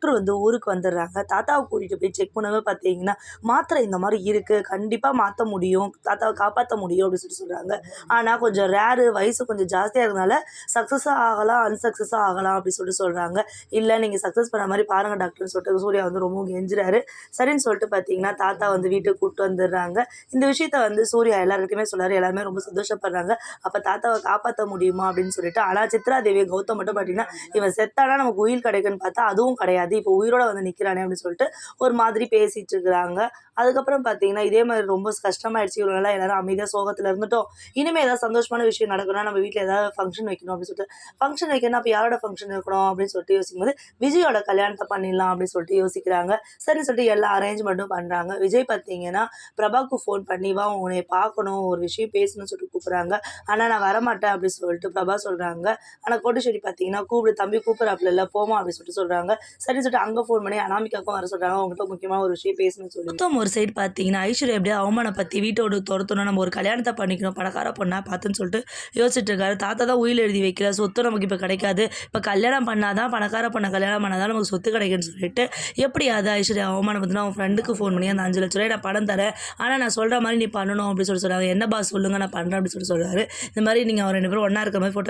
வந்து ஊருக்கு வந்துடுறாங்க. தாத்தாவ கூட்டிட்டு போய் செக் பண்ணவே பார்த்தீங்கன்னா, மாத்திரை இந்த மாரி இருக்கு. கண்டிப்பா மாத்த முடியும். தாத்தாவ காப்பாத்த முடியும் அப்படின்னு சொல்றாங்க. ஆனா கொஞ்சம் ரேரு வயசு கொஞ்சம் ஜாஸ்தியா இருக்கனால சக்சஸா ஆகலாம், அன்சக்சஸா ஆகலாம் அப்படின்னு சொல்றாங்க. இல்ல நீங்க சக்சஸ் பண்ண மாரி பாருங்க டாக்டர்ன்னு சொல்லிட்டு சூர்யா வந்து ரொம்பவும் கெஞ்சுறாரு. சரின்னு சொல்லிட்டு பார்த்தீங்கன்னா, தாத்தா வந்து வீட்டுக்கு கூட்டு வந்துடுறாங்க. இந்த விஷயத்த வந்து சூர்யா எல்லார்கிட்டயுமே சொல்றாரு. எல்லாருமே ரொம்ப சந்தோஷப்படுறாங்க. அப்ப தாத்தாவ காப்பாத்த முடியுமா அப்படின்னு சொல்லிட்டு. ஆனா சித்ரா தேவி, கௌதம் மட்டும் பார்த்தீங்கன்னா, இவன் செத்தானா நமக்கு உயிர் கிடைக்கும்னு பார்த்தா அதுவும் கிடையாது. இப்போ உயிரோட வந்து நிக்கிறானே அப்படின்னு சொல்லிட்டு ஒரு மாதிரி பேசிட்டு இருக்கிறாங்க. அதுக்கப்புறம் பார்த்தீங்கன்னா, இதே மாரி ரொம்ப கஷ்டமாயிடுச்சு. இவ்வளோ நாளா எல்லாரும் அமைதியா சோகத்துல இருந்துட்டோம். இனிமே ஏதாவது சந்தோஷமான விஷயம் நடக்கணும்னா நம்ம வீட்ல ஏதாவது ஃபங்ஷன் வைக்கணும் அப்படின்னு சொல்லிட்டு, ஃபங்ஷன் வைக்கணும்னா அப்ப யாரோட ஃபங்ஷன் வைக்கணும் அப்படின்னு சொல்லிட்டு யோசிக்கும்போது, விஜயோட கல்யாணத்த பண்ணிடலாம் அப்படின்னு சொல்லிட்டு யோசிக்கிறாங்க. சரின்னு சொல்லிட்டு எல்லா அரேஞ்ச்மெண்ட்டும் பண்றாங்க. விஜய் பார்த்தீங்கன்னா, பிரபாவுக்கு ஃபோன் பண்ணி, "வா உன்னைய பார்க்கணும், ஒரு விஷயம் பேசணும்னு" சொல்லிட்டு கூப்பிடுறாங்க. ஆனா நான் வரமாட்டேன் அப்படின்னு சொல்லிட்டு பிரபா சொல்றாங்க. ஆனா கோட்டீஸ்வரி பார்த்தீங்கன்னா, "கூப்பிடு தம்பி கூப்பிடுறாப்புலல்ல போம்மா" அப்படின்னு சொல்லிட்டு சொல்றாங்க. சரின்னு சொல்லிட்டு அங்க ஃபோன் பண்ணி அனாமிகாவுக்கும் வர சொல்றாங்க. அவங்ககிட்ட முக்கியமான ஒரு விஷயம் பேசணும்னு சொல்லி. மொத்தம் ஒரு சைடு பார்த்தீங்கன்னா, ஐஸ்வர்யா எப்படியோ அவமானப்படுத்தி வீட்டோட தொரத்தணும். நம்ம ஒரு கல்யாணத்த பண்ணிக்கணும். பணக்கார பொண்ணா பார்த்துன்னு சொல்லிட்டு யோசிச்சுட்டு இருக்காரு. தாத்தா தான் உயில் எழுதி வைக்கல. சொத்து நமக்கு இப்ப கிடைக்காது. இப்ப கல்யாணம் பண்ணா தான் பணக்கார பொண்ண கல்யாணம் பண்ணா தான் நமக்கு சொத்து கிடைக்கும்னு சொல்லிட்டு, எப்படியாவது ஐஸ்வர்யா அவமானப்படுத்தினா அவன் ஃப்ரெண்டுக்கு ஃபோன் பண்ணி அந்த 5,00,000 நான் பணம் தரேன். ஆனா நான் சொல்ற மாரி நீ பண்ணணும் அப்படின்னு சொல்றாங்க. என்ன பாஸ் சொல்லுங்க நான் பண்றேன் அப்படின்னு சொல்றாரு. இந்த மாரி நீங்க அவங்க 2 பேரும் ஒண்ணா இருக்க மாரி ஃபோட்டோ